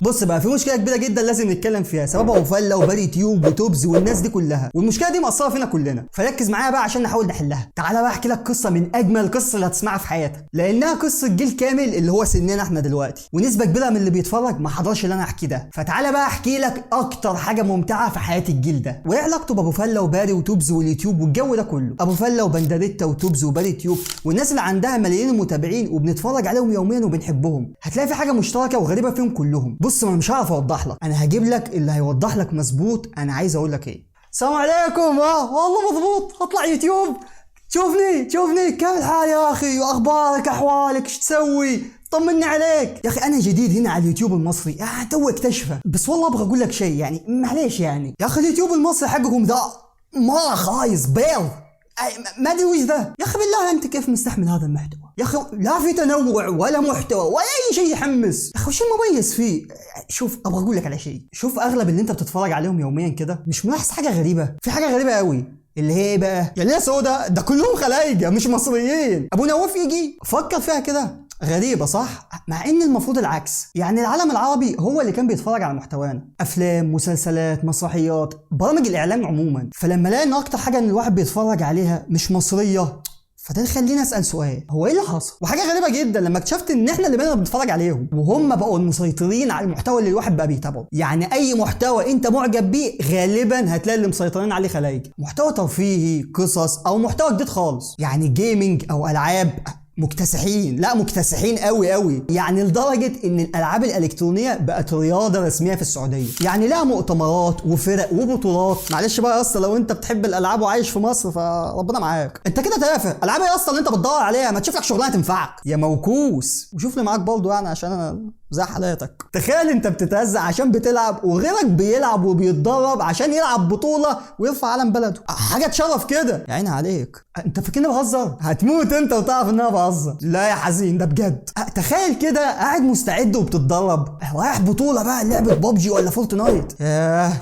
بص بقى، في مشكله كبيره جدا لازم نتكلم فيها، سببها وفله وباري تيوب وتوبز والناس دي كلها، والمشكله دي مأثره فينا كلنا، فركز معايا بقى عشان نحاول نحلها. تعالى بقى احكي لك قصه من اجمل القصص اللي هتسمعها في حياتك، لانها قصه جيل كامل اللي هو سننا احنا دلوقتي، ونسبه كبيره من اللي بيتفرج ما حضرش اللي انا احكيه ده. فتعالى بقى احكي لك اكتر حاجه ممتعه في حياه الجيل ده، وايه علاقته بابو فله وباري وتوبز واليوتيوب والجو ده كله. ابو فله وبندريتا وتوبز وباري تيوب والناس اللي عندها ملايين المتابعين وبنتفرج عليهم يوميا وبنحبهم، هتلاقي في حاجه مشتركه وغريبه فيهم كلهم. بص ما مش هعرف اوضح لك، انا هجيب لك اللي هيوضح لك مظبوط انا عايز اقول لك ايه. السلام عليكم. والله مظبوط، هطلع يوتيوب. شوفني كيف الحال يا اخي، واخبارك احوالك، ايش تسوي؟ طمني عليك يا اخي. انا جديد هنا على اليوتيوب المصري، تو اكتشفه، بس والله ابغى اقول لك شيء، يعني معليش يعني يا اخي، اليوتيوب المصري حقكم ذا مره خايس بيض، ما ادري وش ذا يا اخي. بالله انت كيف مستحمل هذا المحتوى يا اخي؟ لا في تنوع ولا محتوى ولا اي شيء يحمس يا اخي. وش المميز فيه؟ شوف ابغى اقول لك على شيء، شوف اغلب اللي انت بتتفرج عليهم يوميا كده، مش ملاحظ حاجه غريبه؟ في حاجه غريبه قوي، اللي هي ايه بقى؟ يا ليه سودا، ده كلهم خلايجه مش مصريين. ابو نواف يجي فكر فيها كده، غريبة صح؟ مع ان المفروض العكس، يعني العالم العربي هو اللي كان بيتفرج على محتوانا، افلام، مسلسلات، مسرحيات، برامج الاعلام عموما. فلما لقى ان اكتر حاجة ان الواحد بيتفرج عليها مش مصرية، فده يخليني اسال سؤال، هو ايه اللي حصل؟ وحاجه غريبه جدا لما اكتشفت ان احنا اللي بقينا بنتفرج عليهم وهم بقوا المسيطرين على المحتوى اللي الواحد بقى بيتابعه. يعني اي محتوى انت معجب بيه غالبا هتلاقي اللي مسيطرين عليه خلايج، محتوى ترفيهي، قصص، او محتوى جديد خالص، يعني جيمنج او العاب، مكتسحين قوي، يعني لدرجه ان الالعاب الالكترونيه بقت رياضه رسميه في السعوديه، يعني لها مؤتمرات وفرق وبطولات. معلش بقى يا اسطى، لو انت بتحب الالعاب وعايش في مصر فربنا معاك، انت كده تافه. العاب ايه يا اسطى اللي انت بتدور عليها؟ ما تشوف لك شغلانه تنفعك يا موكوس، وشوف لي معاك برضه، يعني عشان انا زي حالاتك. تخيل انت بتتهزق عشان بتلعب، وغيرك بيلعب وبيتدرب عشان يلعب بطوله ويرفع علم بلده، حاجه تشرف كده، يا عيني عليك. انت فاكرني بهزر؟ هتموت انت وتعرف ان انا بهزر. لا يا حزين، ده بجد. تخيل كده قاعد مستعد وبتتدرب، رايح بطوله بقى لعبه بابجي ولا فورتنايت، ياه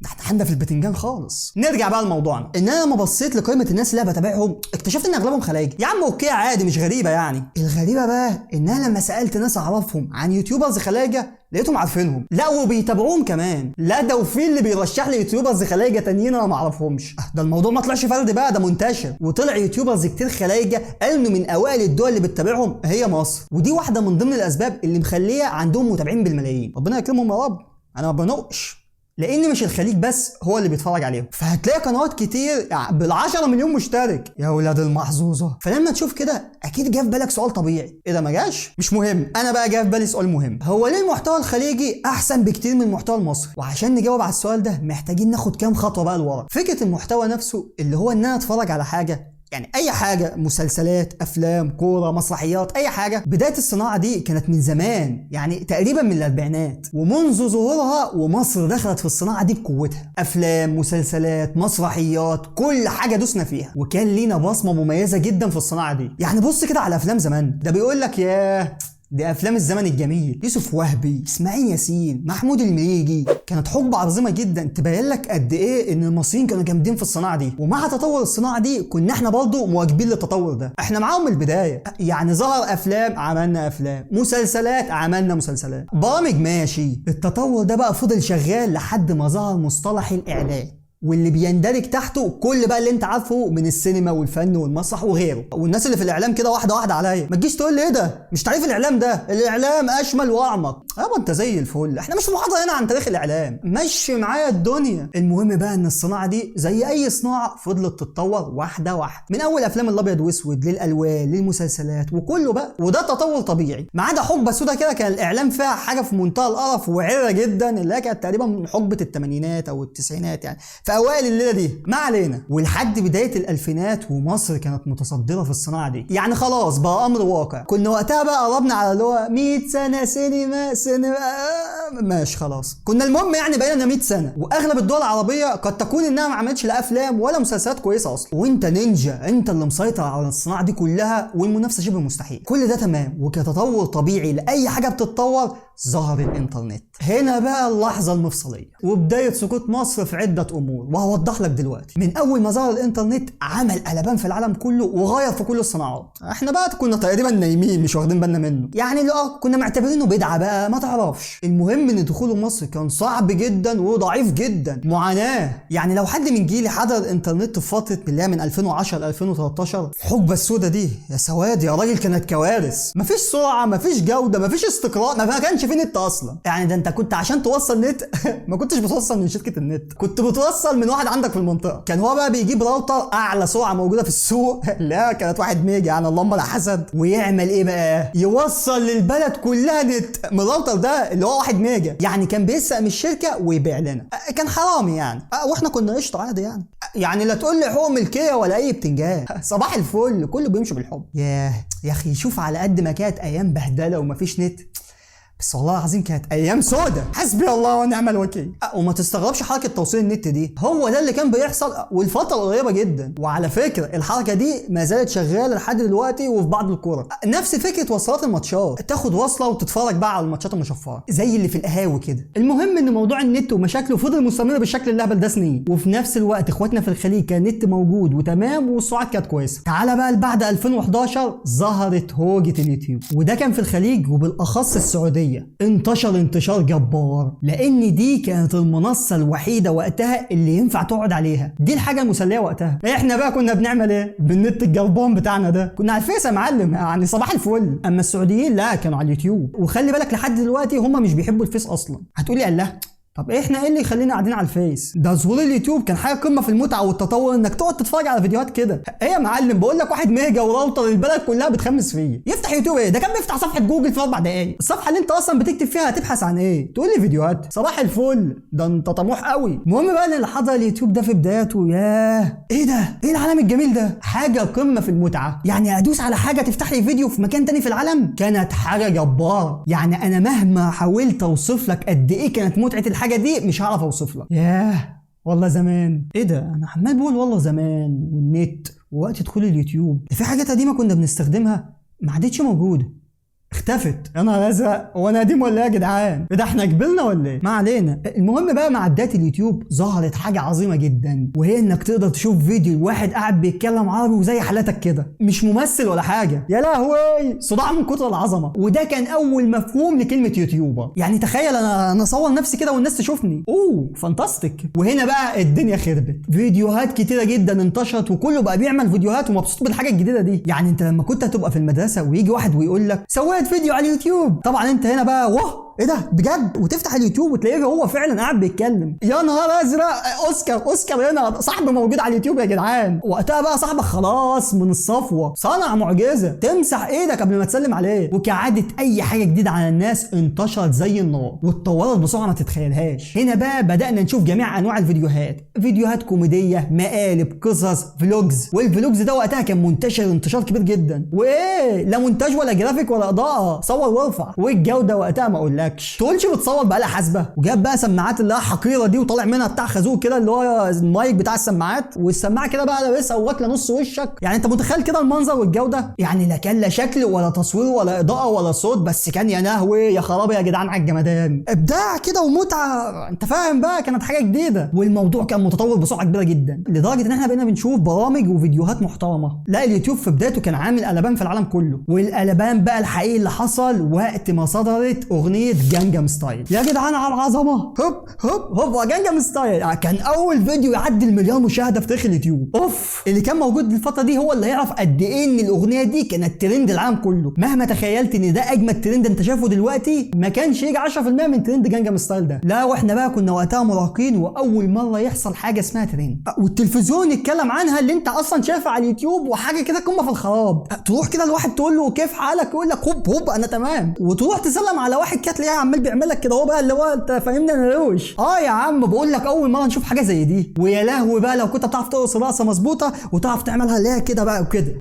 ده احنا حنا في البتنجان خالص. نرجع بقى لموضوعنا، ان انا لما بصيت لقائمه الناس اللي انا بتابعهم اكتشفت ان اغلبهم خلايجي. يا عم اوكي عادي، مش غريبه يعني. الغريبه بقى ان انا لما سالت ناس اعرفهم عن يوتيوبرز خلايجه لقيتهم عارفينهم، لا وبيتابعوهم كمان. لا ده وفي اللي بيرشح لي يوتيوبرز خلايجه تانيين انا ما اعرفهمش. ده الموضوع ما طلعش فرد بقى، ده منتشر، وطلع يوتيوبرز كتير خلايجه قالوا انه من اوائل الدول اللي بتتابعهم هي مصر، ودي واحده من ضمن الاسباب اللي مخليه عندهم متابعين بالملايين. ربنا يكرمهم يا رب. انا ما بنقش، لان مش الخليج بس هو اللي بيتفرج عليهم، فهتلاقي قنوات كتير بال10 مليون مشترك يا ولاد المحظوظه. فلما تشوف كده اكيد جه في بالك سؤال طبيعي، ايه ده ما جاش؟ مش مهم، انا بقى جه في بالي سؤال مهم، هو ليه المحتوى الخليجي احسن بكتير من المحتوى المصري؟ وعشان نجاوب على السؤال ده محتاجين ناخد كام خطوه بقى لورا. فكره المحتوى نفسه اللي هو ان انا اتفرج على حاجه، يعني اي حاجه، مسلسلات، افلام، كوره، مسرحيات، اي حاجه. بدايه الصناعه دي كانت من زمان، يعني تقريبا من الاربعينات، ومنذ ظهورها ومصر دخلت في الصناعه دي بقوتها. افلام، مسلسلات، مسرحيات، كل حاجه دوسنا فيها، وكان لينا بصمه مميزه جدا في الصناعه دي. يعني بص كده على افلام زمان، ده بيقول لك ياه دي افلام الزمن الجميل، يوسف وهبي، اسماعيل ياسين، محمود المليجي، كانت حقبه عظيمه جدا تبين لك قد ايه ان المصريين كانوا جامدين في الصناعه دي. ومع تطور الصناعه دي كنا احنا برضه مواكبين للتطور ده، احنا معاهم من البدايه. يعني ظهر افلام عملنا افلام، مسلسلات عملنا مسلسلات، برامج ماشي. التطور ده بقى فضل شغال لحد ما ظهر مصطلح الاعلان، واللي بيندرج تحته كل بقى اللي انت عارفه من السينما والفن والمسرح وغيره. والناس اللي في الاعلام كده واحده واحده عليا، ما تجيش تقول لي ايه ده مش تعريف الاعلام ده، الاعلام اشمل واعمق. يابا انت زي الفل، احنا مش محاضره هنا عن تاريخ الاعلام، مشي معايا الدنيا. المهم بقى ان الصناعه دي زي اي صناعه فضلت تتطور واحده واحده، من اول افلام الابيض واسود للالوان للمسلسلات وكله بقى، وده تطور طبيعي. ما عدا حقبه سودا كده كان الاعلام فيها حاجه في منتهى القرف وعره جدا، اللي هي كانت تقريبا من حقبه الثمانينات او التسعينات، يعني في اوائل الليله دي ما علينا، ولحد بدايه الالفينات ومصر كانت متصدره في الصناعه دي. يعني خلاص بقى امر واقع. كنا وقتها بقى قربنا على اللي هو 100 سنه سينما ماشي خلاص، كنا المهم يعني بقينا 100 سنه، واغلب الدول العربيه قد تكون انها ما عملتش لا افلام ولا مسلسلات كويسه اصلا، وانت نينجا انت اللي مسيطر على الصناعه دي كلها، والمنافسه شبه مستحيل. كل ده تمام، وكتطور طبيعي لاي حاجه بتتطور ظهر الانترنت. هنا بقى اللحظه المفصليه وبدايه سقوط مصر في عده امور، وهوضح لك دلوقتي. من اول ما ظهر الانترنت عمل قلبان في العالم كله وغير في كل الصناعات. احنا بقى كنا تقريبا نايمين مش واخدين بالنا منه، يعني لا كنا معتبرينه بدعه بقى ما تعرفش. المهم المهم ان دخوله مصر كان صعب جدا وضعيف جدا، معاناه. يعني لو حد من جيلي حضر الانترنت في فتره اللي هي من 2010 ل 2013، الحقبه السوداء دي يا سواد يا راجل كانت كوارث. مفيش سرعه، مفيش جوده، مفيش استقرار، ما كانش في نت اصلا. يعني ده انت كنت عشان توصل نت ما كنتش بتوصل من شركه النت، كنت بتوصل من واحد عندك في المنطقه. كان هو بقى بيجيب راوتر اعلى سرعه موجوده في السوق لا كانت 1 ميجا، يعني اللهم لا حسد، ويعمل ايه بقى؟ يوصل للبلد كلها نت من الراوتر ده اللي هو 1 ميجا. يعني كان بيسرق من الشركه ويبيع لنا، كان حرامي يعني. واحنا كنا قشطه عادي يعني. يعني لا تقول لي حقوق ملكيه ولا اي بتنجان، صباح الفل، كله بيمشي بالحب. ياه يا اخي، شوف على قد ما كانت ايام بهدله ومفيش نت، بس والله العظيم كانت ايام سودة. حسبي الله ونعم الوكيل. وما تستغربش حركه توصيل النت دي، هو ده اللي كان بيحصل والفتره قريبه جدا. وعلى فكره الحركه دي ما زالت شغاله لحد دلوقتي وفي بعض الكوره. نفس فكره وصلات الماتشات، تاخد وصله وتتفرج بقى على الماتشات المشفره زي اللي في القهاوي كده. المهم ان موضوع النت ومشاكله فضل مستمر بالشكل اللهبل ده سنين، وفي نفس الوقت اخواتنا في الخليج كان النت موجود وتمام والسرعات كانت كويسه. تعالى بقى بعد 2011 ظهرت هوجه اليوتيوب، وده كان في الخليج وبالاخص السعوديه. انتشر انتشار جبار، لان دي كانت المنصه الوحيده وقتها اللي ينفع تقعد عليها. دي الحاجه المسليه وقتها. احنا بقى كنا بنعمل ايه بالنت الجربان بتاعنا ده؟ كنا على الفيس يا معلم، يعني صباح الفل. اما السعوديين لا كانوا على اليوتيوب. وخلي بالك لحد دلوقتي هم مش بيحبوا الفيس اصلا. هتقولي الله، طب احنا ايه اللي يخلينا قاعدين على الفيس؟ ده ظهور اليوتيوب كان حاجه قمه في المتعه والتطور، انك تقعد تتفرج على فيديوهات كده. ايه يا معلم، بقول لك 1 ميجا وراوتر البلد كلها بتخمس فيه، يفتح يوتيوب ايه؟ ده كان بيفتح صفحه جوجل في 4 دقايق. الصفحه اللي انت اصلا بتكتب فيها هتبحث عن ايه؟ تقول لي فيديوهات؟ صباح الفل، ده انت طموح قوي. المهم بقى ان اللي حضر اليوتيوب ده في بداياته، ياه ايه ده؟ ايه العالم الجميل ده؟ حاجه قمه في المتعه. يعني ادوس على حاجه تفتح لي فيديو في مكان تاني في العالم، كانت حاجه جباره. يعني انا مهما حاولت اوصف لك قد ايه كانت متعه الحاجه دي مش هعرف اوصف لك. ياه والله زمان. ايه ده؟ انا عمال بقول والله زمان والنت ووقت دخول اليوتيوب، ده في حاجات قديمه كنا بنستخدمها ما عادتش موجوده، اختفت. يا نهار ازرق، هو انا قديم ولا ايه يا جدعان؟ ده احنا كبرنا ولا ايه؟ ما علينا. المهم بقى مع بدايه اليوتيوب ظهرت حاجه عظيمه جدا، وهي انك تقدر تشوف فيديو واحد قاعد بيتكلم عربي وزي حالتك كده، مش ممثل ولا حاجه. يا لهوي، صداع من كتر العظمه. وده كان اول مفهوم لكلمه يوتيوبر. يعني تخيل انا اصور نفسي كده والناس تشوفني، فانتاستيك. وهنا بقى الدنيا خربت، فيديوهات كتيره جدا انتشرت وكله بقى بيعمل فيديوهات ومبسوط بالحاجه الجديده دي. يعني انت لما كنت هتبقى في المدرسه ويجي واحد ويقول لك سويت فيديو على اليوتيوب، طبعا انت هنا بقى واه ايه ده بجد، وتفتح اليوتيوب وتلاقيه هو فعلا قاعد بيتكلم. يا نهار ازرق، اوسكار هنا صاحبي موجود على اليوتيوب يا جدعان. وقتها بقى صاحبك خلاص من الصفوه، صنع معجزه تمسح ايدك قبل ما تسلم عليه. وكعاده اي حاجه جديده على الناس انتشرت زي النار واتطورت بسرعه ما تتخيلهاش. هنا بقى بدانا نشوف جميع انواع الفيديوهات، فيديوهات كوميديه، مقالب، قصص، فلوجز. والفلوجز ده وقتها كان منتشر انتشار كبير جدا، وايه لا مونتاج ولا جرافيك ولا اضاءه، صور وارفع. والجوده وقتها ما اقولكش، تقولش بتصور بقى حاسبه. وجاب بقى سماعات اللي هي حقيره دي وطالع منها بتاع خازوق كده اللي هو المايك بتاع السماعات، والسماعه كده بقى لابسها واكله نص وشك. يعني انت متخيل كده المنظر والجوده؟ يعني لا كان لا شكل ولا تصوير ولا اضاءه ولا صوت، بس كان يا لهوي يا خرابي يا جدعان على الجمدان، ابداع كده ومتعه. انت فاهم بقى، كانت حاجه جديده. والموضوع كان متطور بسرعه كبيره جدا لدرجه ان احنا بقينا بنشوف برامج وفيديوهات محترمه. لا اليوتيوب في بدايته كان عامل قلبان في العالم كله، والقلبان بقى الحقيقي اللي حصل وقت ما صدرت اغنيه جانجام ستايل. يا جدعان على العظمه، هوب هوب هوب جانجام ستايل. كان اول فيديو يعدي المليون مشاهده في تاريخ اليوتيوب. اللي كان موجود الفتره دي هو اللي هيعرف قد ايه ان الاغنيه دي كانت ترند العالم كله. مهما تخيلت ان ده اجمد ترند انت شايفه دلوقتي، ما كانش يجي 10% من ترند جانجام ستايل ده. لا واحنا بقى كنا وقتها مراهقين واول مره يحصل حاجه اسمها ترند، والتلفزيون يتكلم عنها اللي انت اصلا شايفها على اليوتيوب، وحاجه كده قمه في الخراب. تروح كده لواحد تقول له كيف حالك، يقول لك هوب هوب انا تمام. وتروح تسلم على واحد كده تلاقيه عمال بيعمل لك كده، هو بقى اللي هو انت فاهمني انا روش. يا عم بقول لك اول مره نشوف حاجه زي دي. ويا لهوي بقى لو كنت بتعرف ترقص رقصه مظبوطه وتعرف تعملها اللي هي كده بقى وكده،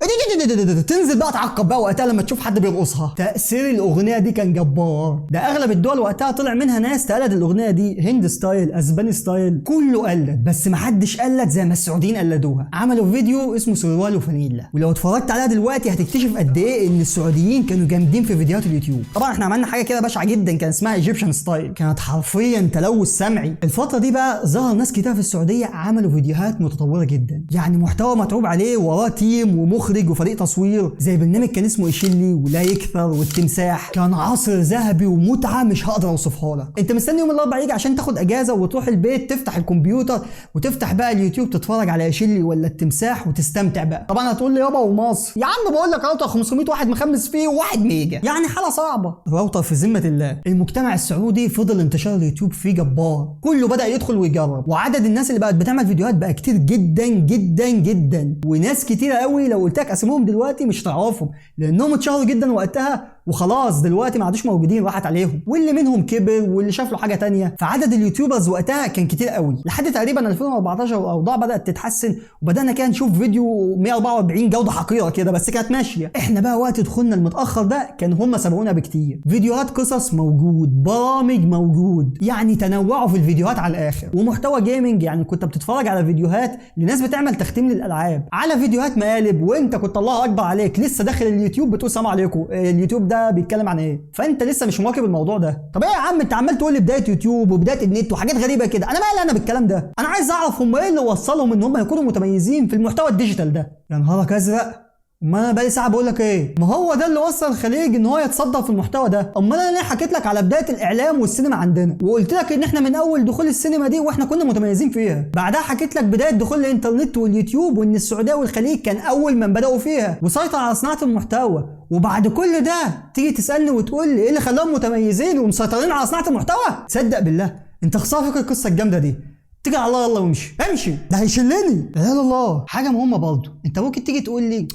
تنزل بقى تعقب بقى وقتها لما تشوف حد بيرقصها. تاثير الاغنيه دي كان جبار. ده اغلب الدول وقتها طلع منها ناس تقلد الاغنيه دي، هند ستايل، اسباني ستايل، كله قلد، بس ما حدش قلد زي ما السعوديين قلدوها. عملوا فيديو اسمه سروال وفانيلا، ولو اتفرجت عليها دلوقتي هتكتشف قد ايه ان السعوديين كانوا جامدين في فيديوهات اليوتيوب. طبعا احنا عملنا حاجه كده بشعه جدا كان اسمها ايجيبشن ستايل، كانت حرفيا تلوث سمعي. الفتره دي بقى ظهر ناس كتير في السعوديه عملوا فيديوهات متطوره جدا، يعني محتوى متعوب عليه، وراه تيم ومخرج وفريق تصوير. زي برنامج كان اسمه يشيلي ولا يكثر والتمساح، كان عصر ذهبي ومتعه مش هقدر اوصفها لك. انت مستني يوم الاربعاء يجي عشان تاخد اجازه وتروح البيت تفتح الكمبيوتر وتفتح بقى اليوتيوب تتفرج على يشيلي ولا التمساح وتستمتع بقى. طبعا هتقول لي يابا ومصر، يا عم بقول لك راوتر 500 واحد مخمس فيه و1 ميجا، يعني حاله صعبه. راوتر في ذمه الله. المجتمع السعودي فضل انتشار اليوتيوب فيه جبار، كله بدا يدخل ويجرب، وعدد الناس اللي بقت بتعمل فيديوهات بقى كتير جدا جدا جدا، وناس كتيره قوي لو قلت لك اسمهم دلوقتي مش تعرفهم لانهم اتشهروا جدا وقتها وخلاص دلوقتي ما عادوش موجودين، راحت عليهم، واللي منهم كبر واللي شاف له حاجه تانية. فعدد اليوتيوبرز وقتها كان كتير قوي لحد تقريبا 2014 والاوضاع بدات تتحسن وبدانا كده نشوف فيديو 144 جوده حقيره كده، بس كانت ماشيه. احنا بقى وقت دخولنا المتاخر ده كان هم سبقونا بكتير. فيديوهات قصص موجود، برامج موجود، يعني تنوعوا في الفيديوهات على الاخر. ومحتوى جيمنج، يعني كنت بتتفرج على فيديوهات لناس بتعمل تختيم للالعاب، على فيديوهات مقالب، وانت كنت الله اكبر عليك لسه داخل اليوتيوب بتقول سلام عليكم اليوتيوب ده بيتكلم عن ايه، فانت لسه مش مواكب الموضوع ده. طب ايه يا عم انت عمال تقول لي بدايه يوتيوب وبدايه النت وحاجات غريبه كده، انا مالي انا بالكلام ده؟ انا عايز اعرف هم ايه اللي وصلهم ان هم يكونوا متميزين في المحتوى الديجيتال ده. يا نهارك ازرق، ما انا بقالي ساعه بقول لك ايه، ما هو ده اللي وصل الخليج ان هو يتصدر في المحتوى ده. امال انا ليه حكيت لك على بدايه الاعلام والسينما عندنا وقلت لك ان احنا من اول دخول السينما دي واحنا كنا متميزين فيها، بعدها حكيت لك بدايه دخول الانترنت واليوتيوب وان السعوديه والخليج كان اول من بداوا فيها وسيطر على صناعه المحتوى، وبعد كل ده تيجي تسالني وتقول لي ايه اللي خلاهم متميزين ومسيطرين على صناعه المحتوى؟ صدق بالله انت خساره فيك القصه الجامده دي. اتكل على الله يلا وامشي امشي، ده هيشلني. لا لا الله. حاجه مهمه برضه، انت ممكن تيجي تقول لي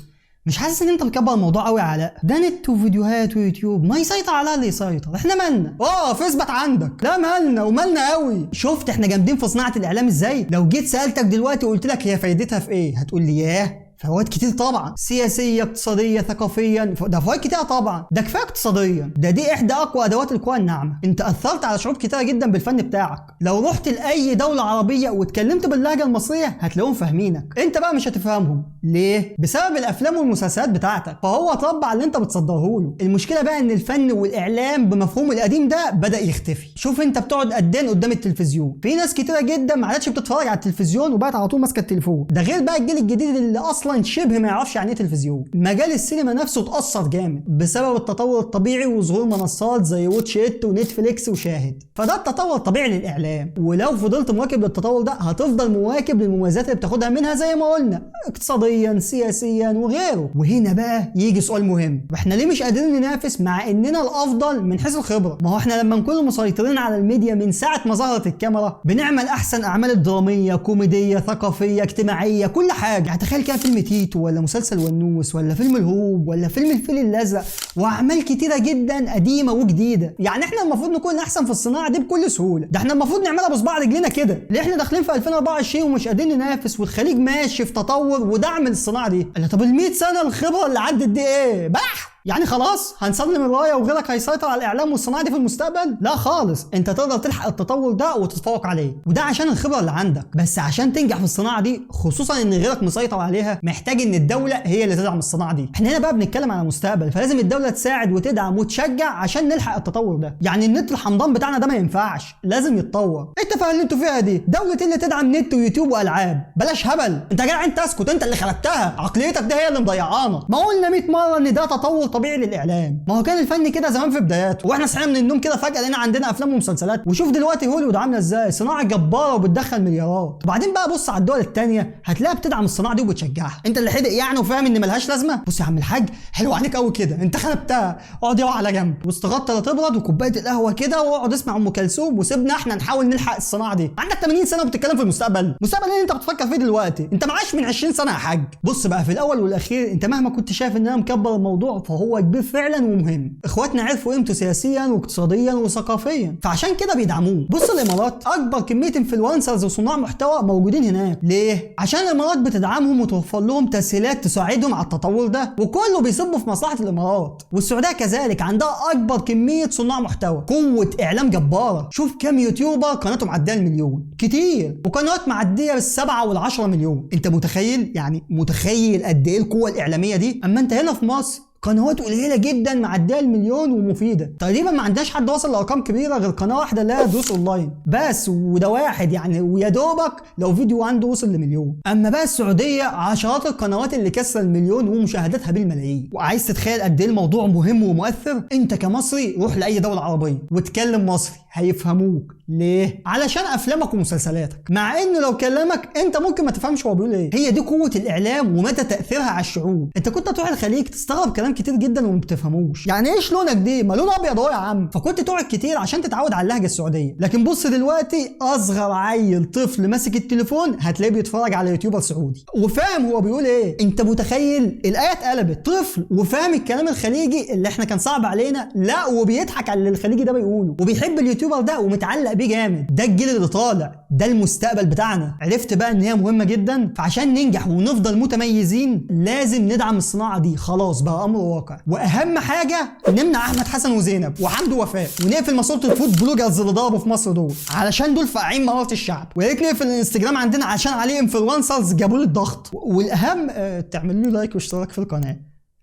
مش حاسس ان انت مكبر الموضوع قوي يا علاء؟ ده نت وفيديوهات ويوتيوب، ما يسيطر على اللي يسيطر، احنا مالنا؟ فاثبت عندك. لا مالنا ومالنا قوي. شفت احنا جامدين في صناعه الاعلام ازاي؟ لو جيت سالتك دلوقتي وقلت لك هي فايدتها في ايه، هتقول لي ياه فوائد كتير طبعا، سياسيه اقتصاديه ثقافيا، ده فوائد كتير طبعا. ده كفايه اقتصاديا، دي احدى اقوى ادوات القوى الناعمه. انت اثرت على شعوب كتيره جدا بالفن بتاعك. لو رحت لاي دوله عربيه واتكلمت باللهجه المصريه هتلاقيهم فاهمينك، انت بقى مش هتفهمهم. ليه؟ بسبب الافلام والمسلسلات بتاعتك، فهو اتربى على اللي انت بتصدره له. المشكله بقى ان الفن والاعلام بمفهومه القديم ده بدا يختفي. شوف انت بتقعد قد ايه قدام التلفزيون، في ناس كتيره جدا ما عادتش بتتفرج على التلفزيون وبقت على طول ماسكه التليفون. ده غير بقى الجيل الجديد اللي اصلا شبه ما يعرفش يعني ايه تلفزيون. مجال السينما نفسه اتأثر جامد بسبب التطور الطبيعي وظهور منصات زي واتش ات ونتفليكس وشاهد، فده التطور الطبيعي للاعلام. ولو فضلت مواكب للتطور ده هتفضل مواكب للمميزات اللي بتاخدها منها زي ما قلنا، اقتصاديا سياسيا وغيره. وهنا بقى يجي سؤال مهم، احنا ليه مش قادرين ننافس مع اننا الافضل من حيث الخبره؟ ما هو احنا لما نكون مسيطرين على الميديا من ساعه ما ظهرت الكاميرا بنعمل احسن اعمال الدراميه، كوميديه، ثقافيه، اجتماعيه، كل حاجه. يعني تخيل كده فيلم تيتو ولا مسلسل ونوس ولا فيلم الهوب ولا فيلم الفيل الازرق واعمال كتيره جدا قديمه وجديده. يعني احنا المفروض نكون احسن في الصناعه دي بكل سهوله، ده احنا المفروض نعملها بصباع رجلنا كده. ليه احنا داخلين في 2024 ومش قادرين ننافس والخليج ماشي في تطور ودعم الصناعه دي؟ طب ال 100 سنه الخبره اللي عدت دي ايه بح؟ يعني خلاص هنسلم الرايه وغيرك هيسيطر على الاعلام والصناعه دي في المستقبل؟ لا خالص، انت تقدر تلحق التطور ده وتتفوق عليه، وده عشان الخبره اللي عندك. بس عشان تنجح في الصناعه دي، خصوصا ان غيرك مسيطر عليها، محتاج ان الدوله هي اللي تدعم الصناعه دي. احنا هنا بقى بنتكلم على مستقبل، فلازم الدوله تساعد وتدعم وتشجع عشان نلحق التطور ده. يعني النت الحمضان بتاعنا ده ما ينفعش، لازم يتطور. انت فاهم اللي انتوا فيها دي؟ دوله اللي تدعم نت ويوتيوب والعاب، بلاش هبل. انت جاي انت اسكت، انت اللي خلقتها، عقليتك دي هي اللي مضيعانا. ما قلنا 100 مره ان ده تطور طبيعي للاعلام. ما هو كان الفن كده زمان في بداياته، واحنا صحينا من النوم كده فجاه لقينا عندنا افلام ومسلسلات. وشوف دلوقتي هوليوود عامله ازاي، صناعه جباره وبتدخل مليارات. وبعدين بقى بص على الدول الثانيه هتلاقيها بتدعم الصناعه دي وبتشجعها. انت اللي حدق يعني وفاهم ان ملهاش لازمه؟ بص يا عم الحاج، حلو عليك قوي كده، انت خربتها. اقعد يقع على جنب واستغطى لا تبرد وكوبايه القهوه كده واقعد اسمع ام كلثوم وسيبنا احنا نحاول نلحق الصناعه دي. عندك 80 سنه وبتتكلم في المستقبل. المستقبل اللي انت بتفكر فيه دلوقتي انت معاش من 20 سنه يا حاج. بص بقى، في الاول والاخير انت مهما كنت شايف ان انا مكبر الموضوع فهو كبير فعلا ومهم. اخواتنا عرفوا قيمته سياسيا واقتصاديا وثقافيا، فعشان كده بيدعموه. بص الامارات اكبر كميه انفلونسرز وصناع محتوى موجودين هناك. ليه؟ عشان الامارات بتدعمهم وتوفر لهم تسهيلات تساعدهم على التطور ده، وكله بيصب في مصلحه الامارات. والسعوديه كذلك عندها اكبر كميه صناع محتوى، قوه اعلام جباره. شوف كام يوتيوبر قناته معديه المليون، كتير، وقنوات معديه بال7 وال10 مليون. انت متخيل؟ يعني متخيل قد ايه القوه الاعلاميه دي؟ اما انت هنا في مصر قنوات قليله جدا معديه المليون ومفيده، تقريبا ما عندهاش حد وصل لارقام كبيره غير قناه واحده اللي هي دروس اونلاين بس، وده واحد يعني، ويا دوبك لو فيديو عنده وصل لمليون. اما بقى السعوديه عشرات القنوات اللي كسر المليون ومشاهداتها بالملايين. وعايز تتخيل قد ايه الموضوع مهم ومؤثر؟ انت كمصري روح لاي دوله عربيه واتكلم مصري هيفهموك. ليه؟ علشان افلامك ومسلسلاتك، مع انه لو كلمك انت ممكن ما تفهمش هو بيقول ايه. هي دي قوه الاعلام ومدى تاثيرها على الشعوب. انت كنت تروح الخليج تستغرب كلام كتير جدا وما بتفهموش، يعني ايش لونك دي؟ ما لون ابيض اهو يا عم، فكنت تقعد كتير عشان تتعود على اللهجه السعوديه. لكن بص دلوقتي اصغر عيل طفل ماسك التليفون هتلاقيه بيتفرج على يوتيوبر سعودي وفاهم هو بيقول ايه. انت متخيل؟ الايه اتقلبت، طفل وفاهم الكلام الخليجي اللي احنا كان صعب علينا، لا وبيضحك على اللي الخليجي ده بيقوله وبيحب اليوتيوبر ده ومتعلق بيه جامد. ده الجيل اللي طالع، ده المستقبل بتاعنا. عرفت بقى ان هي مهمه جدا، فعشان ننجح ونفضل متميزين لازم ندعم الصناعه دي، خلاص بقى امر واقع. واهم حاجه نمنع احمد حسن وزينب وحمد ووفاء، ونقفل ماسوره الفود بلوجرز اللي ضربوا في مصر دول، علشان دول فاقعين مراره الشعب. ويا ريت نقفل الانستجرام عندنا عشان عليه انفلونسرز جابوا لي الضغط. والاهم تعملوا لي لايك واشتراك في القناه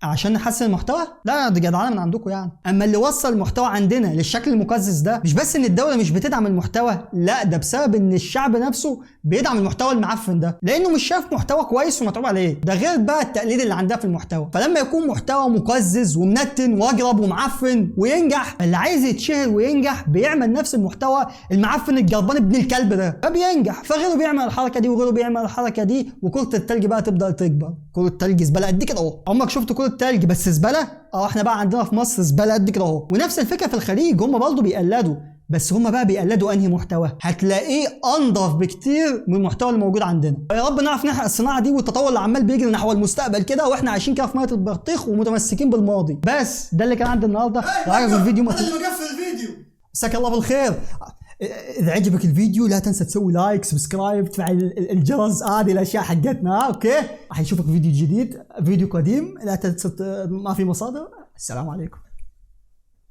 عشان نحسن المحتوى. لا دي جدعانه من عندكم يعني. اما اللي وصل المحتوى عندنا للشكل المقزز ده، مش بس ان الدوله مش بتدعم المحتوى، لا ده بسبب ان الشعب نفسه بيدعم المحتوى المعفن ده، لانه مش شايف محتوى كويس ومتعوب عليه. ده غير بقى التقليد اللي عندها في المحتوى. فلما يكون محتوى مقزز ومنتن واجرب ومعفن وينجح، اللي عايز يتشهر وينجح بيعمل نفس المحتوى المعفن الجربان ابن الكلب ده، فبينجح. فغيره بيعمل الحركه دي وغيره بيعمل الحركه دي، وكره التلج بقى تبدا تكبر. كره التلج زباله قد كده اهو. عمرك شفت كره التلج بس زباله؟ احنا بقى عندنا في مصر زباله قد كده اهو. ونفس الفكره في الخليج، هم برضه بيقلدوا، بس هم بقى بيقلدوا انهي محتوى؟ هتلاقيه انضف بكتير من المحتوى اللي موجود عندنا. يا رب نعرف نحرق الصناعه دي والتطور اللي عمال بيجري نحو المستقبل كده، واحنا عايشين كده في ميه البطيخ ومتمسكين بالماضي. بس ده اللي كان عندي النهارده. لو عجبك الفيديو ما اللي مقفل الفيديو. مساك الله بالخير. اذا عجبك الفيديو لا تنسى تسوي لايك، سبسكرايب، تفعل الجرس، هذه الاشياء حقتنا. اوكي، راح نشوفك فيديو جديد، فيديو قديم. لا تنسى، ما في مصادر. السلام عليكم.